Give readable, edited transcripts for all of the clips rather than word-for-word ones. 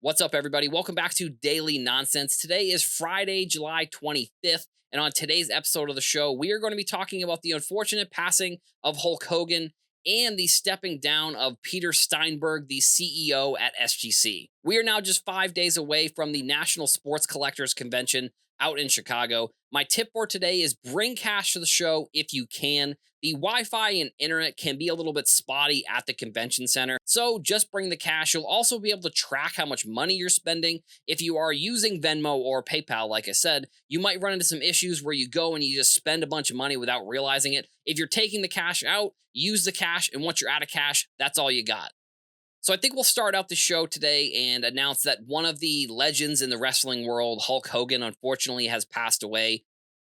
What's up, everybody? Welcome back to Daily Nonsense. Today is Friday, July 25th. And on today's episode of the show, we are going to be talking about the unfortunate passing of Hulk Hogan and the stepping down of Peter Steinberg, the CEO at SGC. We are now just 5 days away from the National Sports Collectors Convention out in Chicago. My tip for today is bring cash to the show if you can. The Wi Fi and internet can be a little bit spotty at the convention center, so just bring the cash. You'll also be able to track how much money you're spending. If you are using Venmo or PayPal, like I said, you might run into some issues where you go and you just spend a bunch of money without realizing it. If you're taking the cash out, use the cash, and once you're out of cash, that's all you got. So I think we'll start out the show today and announce that one of the legends in the wrestling world, Hulk Hogan, unfortunately has passed away.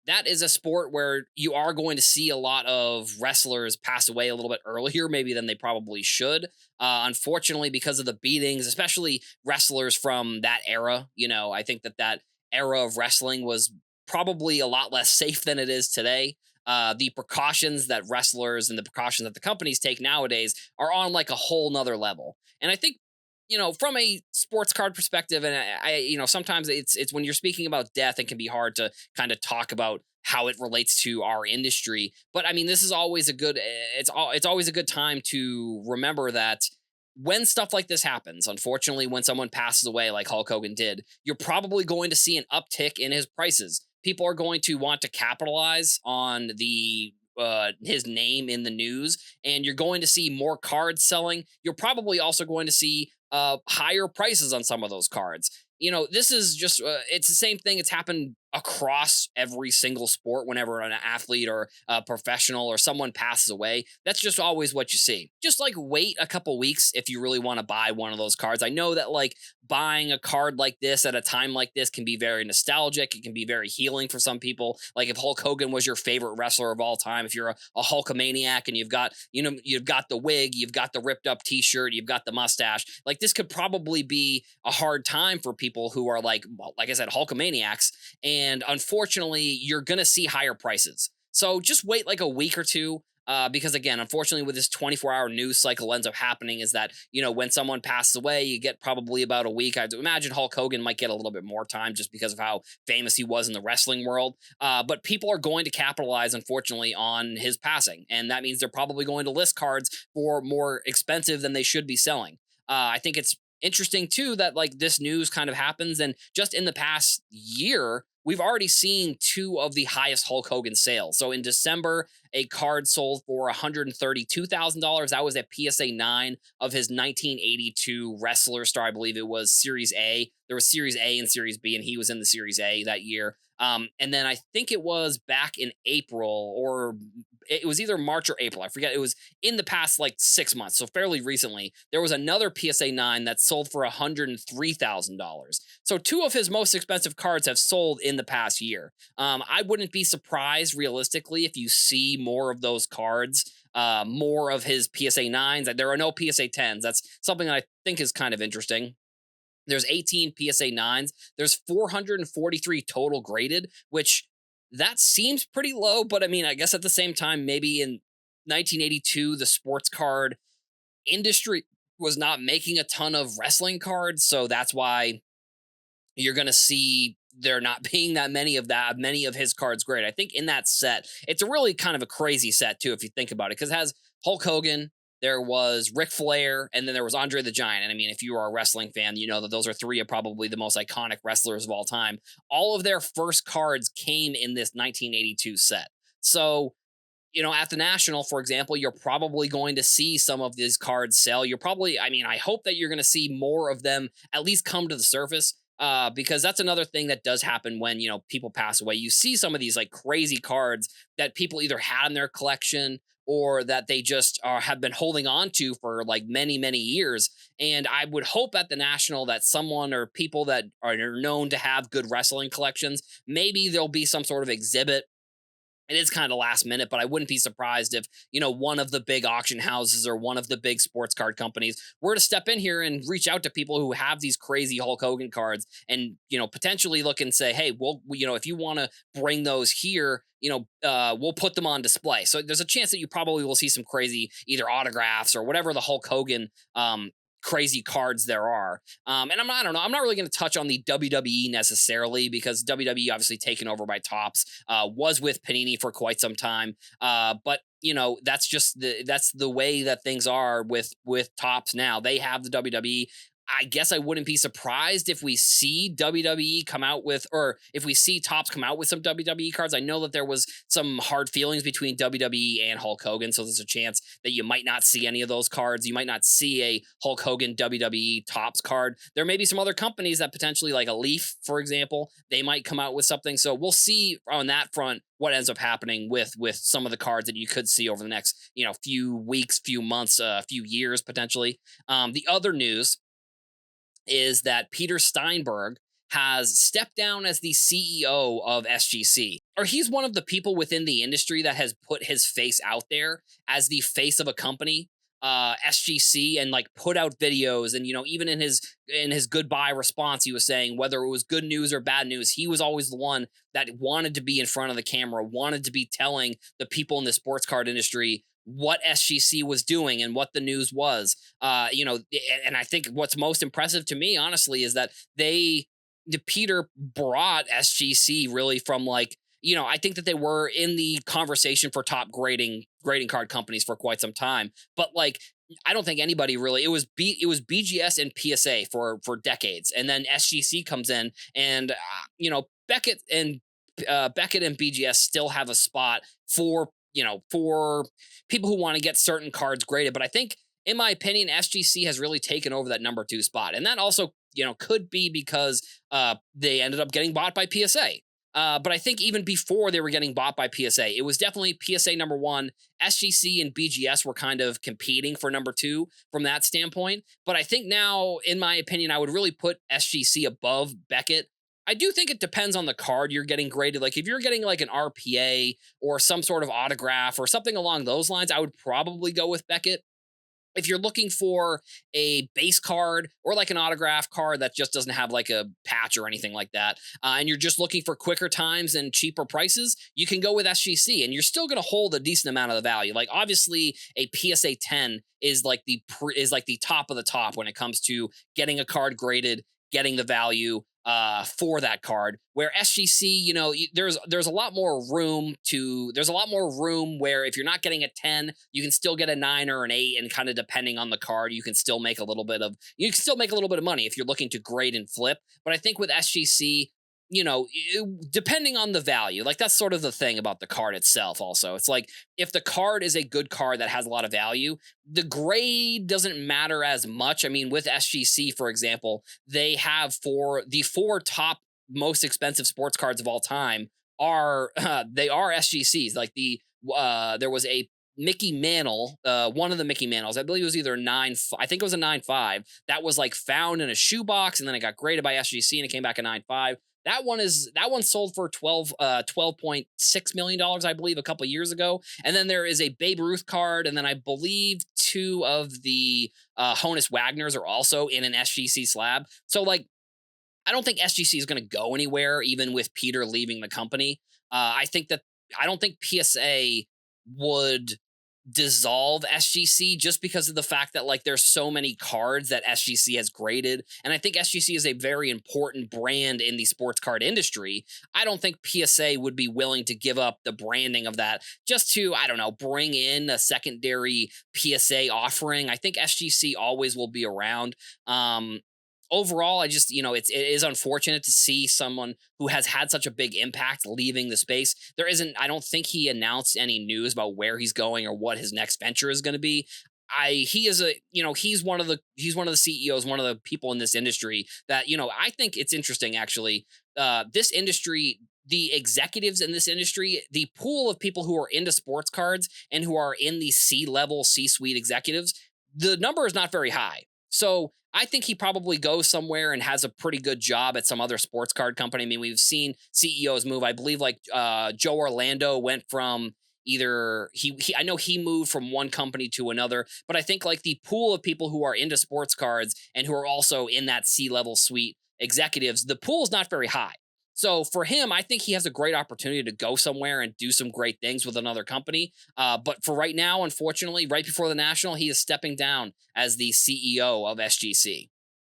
That is a sport where you are going to see a lot of wrestlers pass away a little bit earlier, maybe than they probably should. Unfortunately, because of the beatings, especially wrestlers from that era, I think that era of wrestling was probably a lot less safe than it is today. The precautions that wrestlers and the precautions that the companies take nowadays are on like a whole nother level. And I think, from a sports card perspective, and sometimes it's when you're speaking about death, it can be hard to kind of talk about how it relates to our industry. But I mean, this is always a good. It's always a good time to remember that when stuff like this happens, unfortunately, when someone passes away like Hulk Hogan did, you're probably going to see an uptick in his prices. People are going to want to capitalize on the his name in the news, and you're going to see more cards selling. You're probably also going to see higher prices on some of those cards. This is just it's the same thing. It's happened across every single sport whenever an athlete or a professional or someone passes away. That's just always what you see. Just like wait a couple weeks if you really want to buy one of those cards. I know that like buying a card like this at a time like this can be very nostalgic. It can be very healing for some people. Like if Hulk Hogan was your favorite wrestler of all time, if you're a Hulkamaniac and you've got the wig, you've got the ripped up t-shirt, you've got the mustache, like this could probably be a hard time for people who are like I said, Hulkamaniacs. And unfortunately, you're going to see higher prices. So just wait like a week or two. Because again, unfortunately, with this 24-hour news cycle ends up happening is that, when someone passes away, you get probably about a week. I'd imagine Hulk Hogan might get a little bit more time just because of how famous he was in the wrestling world. But people are going to capitalize, unfortunately, on his passing. And that means they're probably going to list cards for more expensive than they should be selling. I think it's interesting too that like this news kind of happens and just in the past year we've already seen two of the highest Hulk Hogan sales. So in December, a card sold for $132,000. That was a PSA 9 of his 1982 Wrestler Star. I believe it was Series A. There was Series A and Series B, and he was in the Series A that year. And then I think it was back in April, or it was either March or April. I forget. It was in the past like 6 months, so fairly recently. There was another PSA 9 that sold for $103,000. So two of his most expensive cards have sold in the past year. I wouldn't be surprised realistically if you see more of those cards, more of his PSA 9s. There are no PSA 10s. That's something that I think is kind of interesting. There's 18 PSA 9s. There's 443 total graded, which that seems pretty low, but I mean, I guess at the same time, maybe in 1982, the sports card industry was not making a ton of wrestling cards, so that's why you're going to see there not being many of his cards great. I think in that set, it's a really kind of a crazy set too if you think about it, because it has Hulk Hogan, there was Ric Flair, and then there was Andre the Giant. And I mean, if you are a wrestling fan, you know that those are three of probably the most iconic wrestlers of all time. All of their first cards came in this 1982 set. So at the National, for example, you're probably going to see some of these cards sell. I mean, I hope that you're going to see more of them at least come to the surface. Because that's another thing that does happen when, people pass away. You see some of these like crazy cards that people either had in their collection or that they just have been holding on to for like many, many years. And I would hope at the National that someone or people that are known to have good wrestling collections, maybe there'll be some sort of exhibit. It is kind of last minute, but I wouldn't be surprised if, one of the big auction houses or one of the big sports card companies were to step in here and reach out to people who have these crazy Hulk Hogan cards and, potentially look and say, hey, if you want to bring those here, we'll put them on display. So there's a chance that you probably will see some crazy either autographs or whatever the Hulk Hogan crazy cards there are. And I don't know. I'm not really going to touch on the WWE necessarily because WWE obviously taken over by Topps, was with Panini for quite some time. But that's the way that things are with Topps now. They have the WWE. I guess I wouldn't be surprised if we see WWE come out with, or if we see Topps come out with some WWE cards. I know that there was some hard feelings between WWE and Hulk Hogan, so there's a chance that you might not see any of those cards. You might not see a Hulk Hogan WWE Topps card. There may be some other companies that potentially, like a Leaf, for example, they might come out with something. So we'll see on that front what ends up happening with some of the cards that you could see over the next few weeks, few months, few years potentially. The other news is that Peter Steinberg has stepped down as the CEO of SGC. Or he's one of the people within the industry that has put his face out there as the face of a company, SGC, and like put out videos. And even in his goodbye response, he was saying whether it was good news or bad news, he was always the one that wanted to be in front of the camera, wanted to be telling the people in the sports card industry what SGC was doing and what the news was. And I think what's most impressive to me, honestly, is that Peter brought SGC really from I think that they were in the conversation for top grading card companies for quite some time, but I don't think anybody really. It was BGS and PSA for decades, and then SGC comes in, and Beckett and BGS still have a spot for people who want to get certain cards graded. But I think, in my opinion, SGC has really taken over that number 2 spot. And that also, could be because they ended up getting bought by PSA. But I think even before they were getting bought by PSA, it was definitely PSA number 1. SGC and BGS were kind of competing for number 2 from that standpoint. But I think now, in my opinion, I would really put SGC above Beckett. I do think it depends on the card you're getting graded. Like if you're getting like an RPA or some sort of autograph or something along those lines, I would probably go with Beckett. If you're looking for a base card or like an autograph card that just doesn't have like a patch or anything like that, and you're just looking for quicker times and cheaper prices, you can go with SGC, and you're still going to hold a decent amount of the value. Like obviously, a PSA 10 is like the top of the top when it comes to getting a card graded, getting the value for that card. Where SGC, there's a lot more room where if you're not getting a 10, you can still get a 9 or an 8, and kind of depending on the card, you can still make a little bit of money if you're looking to grade and flip. But I think with SGC, depending on the value, like that's sort of the thing about the card itself. Also, it's like if the card is a good card that has a lot of value, the grade doesn't matter as much. I mean, with SGC, for example, they have the 4 top most expensive sports cards of all time are they are SGCs. Like there was a Mickey Mantle, one of the Mickey Mantles, I believe it was either I think it was a 9.5 that was like found in a shoebox, and then it got graded by SGC and it came back a 9.5. That one sold for $12.6 million, I believe, a couple years ago. And then there is a Babe Ruth card, and then I believe 2 of the Honus Wagners are also in an SGC slab. So I don't think SGC is going to go anywhere, even with Peter leaving the company. I don't think PSA would dissolve SGC just because of the fact that there's so many cards that SGC has graded, and I think SGC is a very important brand in the sports card industry. I don't think PSA would be willing to give up the branding of that just to, I don't know, bring in a secondary PSA offering. I think SGC always will be around. Overall, it is unfortunate to see someone who has had such a big impact leaving the space. I don't think he announced any news about where he's going or what his next venture is going to be. He's one of the CEOs, one of the people in this industry that, I think it's interesting actually. This industry, the executives in this industry, the pool of people who are into sports cards and who are in the C-level, C-suite executives, the number is not very high. So I think he probably goes somewhere and has a pretty good job at some other sports card company. I mean, we've seen CEOs move. I believe Joe Orlando went from I know he moved from one company to another, but I think the pool of people who are into sports cards and who are also in that C-level suite executives, the pool is not very high. So for him, I think he has a great opportunity to go somewhere and do some great things with another company. But for right now, unfortunately, right before the National, he is stepping down as the CEO of SGC.